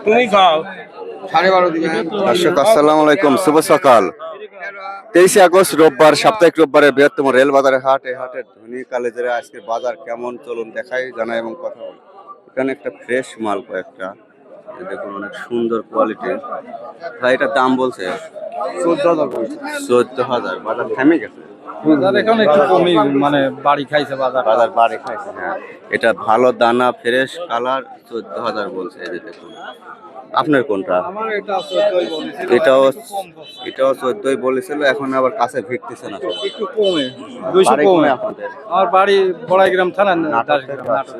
তুমি খাও। দর্শক আসসালামু আলাইকুম, শুভ সকাল। 23 আগস্ট রোববার, সাপ্তাহিক রোববারের বৃহত্তম রেল বাজারের হাট। এই হাটের ধনী কালেজের আজকের বাজার কেমন চলুন দেখাই, জানাই এবং কথা বলি। এখানে একটা ফ্রেশ মাল কয়েকটা, এই দেখুন অনেক সুন্দর কোয়ালিটির। ভাই এটার দাম বলছে 14,000। বাজার থেমে গেছে, এখন একটু কমই, মানে বাড়ি খাইছে বাজার। বাজার বাড়ে খাইছে। হ্যাঁ, এটা ভালো দানা, ফ্রেশ কালার, 14,000 বলছে। এই যে দেখুন, আপনার কোনটা? আমার এটা 14ই বলেছিল। এটাও 14ই বলেছিল, এখন আবার কাছে ভিড়তেছে না, একটু কমে 200 কমে। আপনাদের আমার বাড়ি বড়াইগ্রাম থানা, নাটোর থেকে আসছে,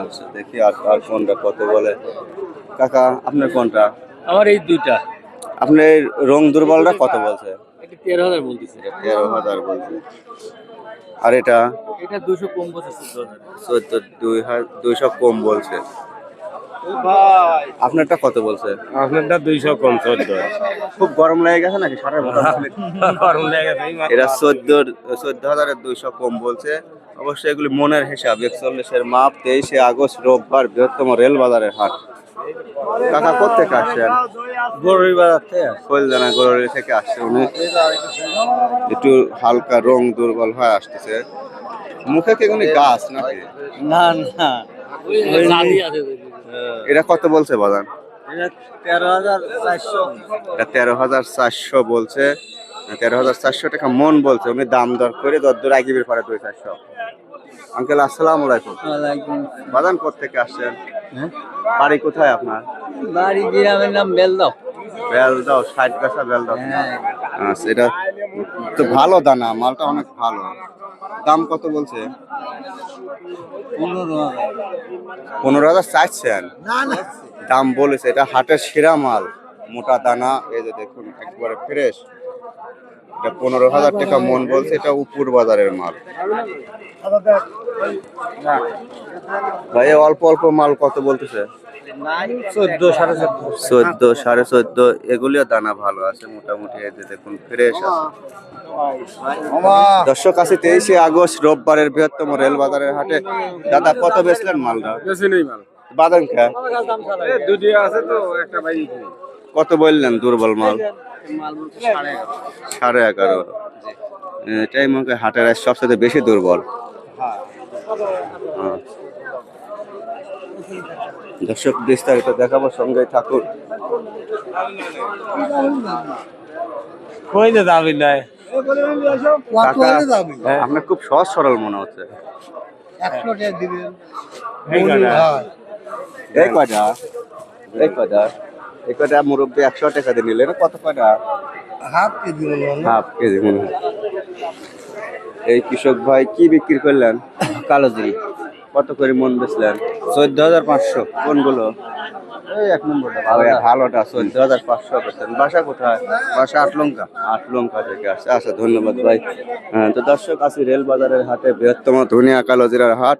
আচ্ছা দেখি আর আর কোনটা কত বলে। কাকা আপনার কোনটা? আমার এই দুইটা। আপনার রং দুর্বলটা কত বলছে? এটা 13,000 বলতেছে। 13,000 বলছে। আর এটা এটা 200 কম বলছে, 14,000। 200 কম বলছে। আপনারটা কত বলছে? আপনারটা 200 কম, 14। খুব গরম লেগে গেছে নাকি? গরম লেগে গেছে। এরা 14,000 200 কম বলছে। অবশ্যই এগুলি মনের হিসাব। 41-এর মাপ। 23 আগস্ট রোববার, বৃহত্তম রেল বাজারের হাট। কাকা কোথেকে আসছেন? গরুর বাজার থেকে। কলজানা গরুরি থেকে আসছে উনি। একটু হালকা রং দুর্বল হয়ে আসতেছে। মুখে কি কোনো গাছ নাকি? না না, এটা কত বলছে বাজার? এটা 13,400। এটা 13,400 বলছে। 13,400 টাকা মন বলছে। উনি দাম দর করে দর আগিবির পরে 200-400। আঙ্কেল আসসালামু আলাইকুম। বাজান কোথেকে আসছেন? বাড়ি কোথায় আপনার? বাড়ি গ্রামের নাম বেলদাও। বেলদাও, 60 গাছা বেলদাও। আচ্ছা, এটা তো ভালো দানা, মালটা অনেক ভালো। দাম কত বলছে? 15,000 চাইছেন? দাম বলেছে। এটা হাটের সেরা মাল, মোটা দানা। এই যে দেখুন একবারে ফ্রেশ। এটা 15,000 টাকা মন বলছে। এটা উপর বাজারের মাল। ভাই অল্প অল্প মাল কত বলতেছে? 14, 14.5। 14, 14.5। এগুলিও দানা ভালো আছে মোটামুটি। এই যে দেখুন ফ্রেশ আছে। দর্শক আছে 23 আগস্ট রোববারের বৃহত্তম রেল বাজারের হাটে। দাদা কত বেচলেন মালটা? বেশি নেই মাল। বাদাম খা দুটি আছে তো, একটা ভাই। কত বললেন দুর্বল মাল? মাল বলতে 11.5। 11.5। এটাই মনে হয় হাটের আজ সবচেয়ে বেশি দুর্বল। দর্শক বিস্তারিত দেখাবো, সঙ্গে থাকুন। কই যাবি নাই? আপনার খুব সহজ সরল মনে হচ্ছে। এই কয়টা মুরব্বী 100 টাকা দিয়ে নিলেন। কত কয়টা? হাফ কেজি মনে হয়। এই কৃষক ভাই কি বিক্রি করলেন? কালোজিরি। কত করে মন বেচলেন? 14,500। কোনগুলো? এই এক নম্বরটা ভালোটা 14,500 বেচলেন। বাসা কোথায়? বাসা 8 লঙ্কা। 8 লঙ্কা থেকে আসছে। আচ্ছা ধন্যবাদ ভাই। তো দর্শক আছি রেল বাজারের হাটে, বৃহত্তম ধনিয়া কালো জিরার হাট।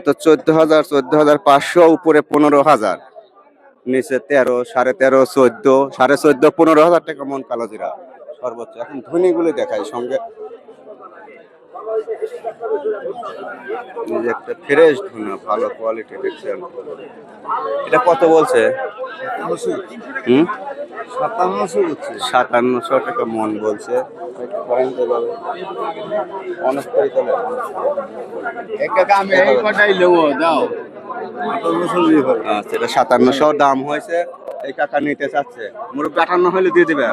তো 14,000, 14,500, উপরে 15,000, নিচে 13, 13.5, 14, 14.5, 15,000 টাকা মন কালো জিরা সর্বোচ্চ। এখন ধনীগুলি দেখাই সঙ্গে। এই যে একটা ফ্রেশ ধনিয়া, ভালো কোয়ালিটি দেখছেন। এটা কত বলছে? 5700 টাকা মন বলছে। অনেক করে তোলে। আচ্ছা, এটা 5700 দাম হয়েছে। এই কাকা নিতে চাচ্ছে। মুরব্বী 58 হলে দিয়ে দিবে।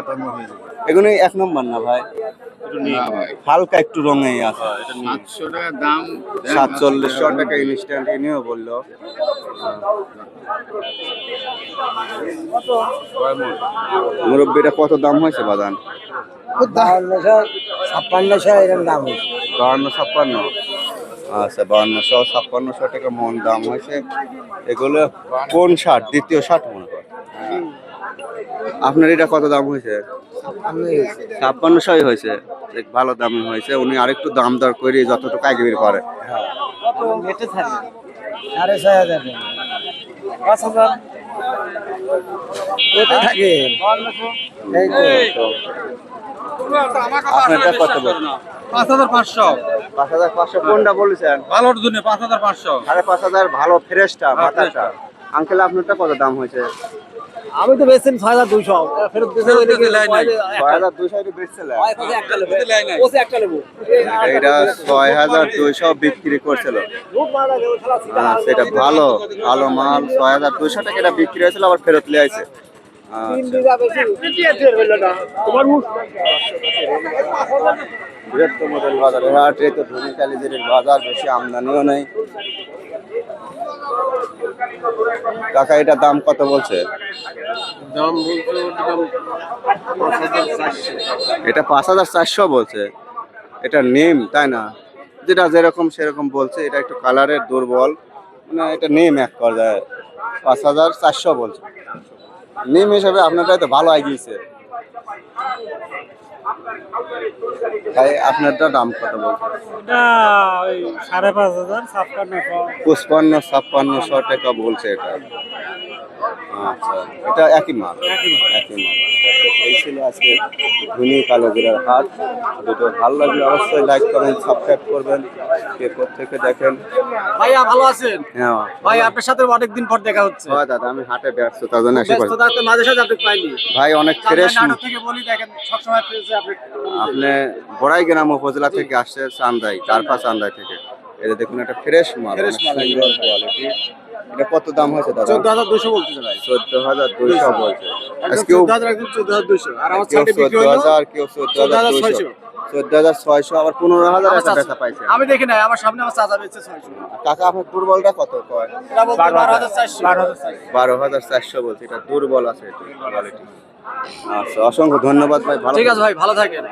এগুলো 1 নম্বর না ভাই? হালকা একটু রঙে আছে। 700 টাকা দাম। 4700 টাকা ইনস্ট্যান্ট এনেও বললো। মুরব্বীটা কত দাম হয়েছে বাদান? 52,000 এরকম দাম হয়েছে। 52-56। আচ্ছা 5200-5600 টাকা মন দাম হয়েছে। এগুলো কোন শার্ট? দ্বিতীয় শার্ট মনে কর। আপনার এটা কত দাম হয়েছে? 5600 হয়েছে। ভালো দাম হয়েছে। উনি আরেকটু দাম দর করে যতটুকু আগে বের করে। 6,500। 5,000 থাকে। আপনারটা কত বলছেন? 5,500। 5,500 কোনটা বলেছেন? ভালোর জন্য 5,500। 5,500 ভালো ফ্রেশটা মাথাটা। আঙ্কেল আপনারটা কত দাম হয়েছে? আমি তো বেচছেন 6200 ফেরত দিয়েছে 6200 বেচছিলেন? একটা নেবো ওসে একটা নেবো এটা 6200 বিক্রি করছিল। সেটা ভালো ভালো মাল 6200 টাকা এটা বিক্রি হয়েছিল, আবার ফেরত নিয়ে আইছে। তোমার মুখ বৃহত্তম রেল বাজারের হাট, এই তো ধনিকালীদের বাজার, বেশি আমদানিও নেই। কাকা এটার দাম কত বলছে? দাম বলতে এটা 5400 বলছে। এটা নেম তাই না? যেটা যেরকম সেরকম বলছে, এটা একটু কালারের দুর্বল, মানে এটা নেম এক পর্যায়ে 5400 বলছে। নেম হিসাবে আপনারটাই তো ভালো আগিয়েছে। তাই আপনারটা দাম কত বলছে? এটা ওই 5500 55-5600 টাকা বলছে এটা। আচ্ছা, এটা একই মাল। একই মাল। এই ছিল আজকে ধনী কালোজিরার হাট। ভিডিও ভালো লাগলে অবশ্যই লাইক কমেন্ট সাবস্ক্রাইব করবেন। কে থেকে দেখেন? ভাইয়া ভালো আছেন? হ্যাঁ ভাই আপনার সাথে অনেকদিন পর দেখা হচ্ছে। হয় দাদা, আমি হাটে ব্যস্ত, তার জন্য আসি। ব্যস্ততা তো মাঝে সাথে আপনি পাইনি ভাই অনেক ফ্রেশ। নাটক থেকে বলি দেখেন সবসময় ফ্রেশে আপনি আপনি বড়াই গ্রাম উপজেলা থেকে আসছে, চান্দাই, তারপা চান্দাই থেকে। এটা দেখুন, একটা ফ্রেশ মাল, অনেক সুন্দর কোয়ালিটি। এটা কত দাম হয়েছে দাদা? 14200 বলতেছে ভাই। 14200 বলছে। আজকেও 14200 আর আমার কেউ সাথে বিক্রি হলো 14000, কেউ 14200, 14600, আবার 15000 একটা বেচা পাইছে। আমি দেখি নাই, আমার সামনে আমার চাচা বেচছে 600। কাকা আপনার দুর্বলটা কত কয়? এটা বলতে 12400 12400 বলছে। এটা দুর্বল আছে, এটা কোয়ালিটি। আচ্ছা, অসংখ্য ধন্যবাদ ভাই, ভালো ঠিক আছে ভাই, ভালো থাকেন।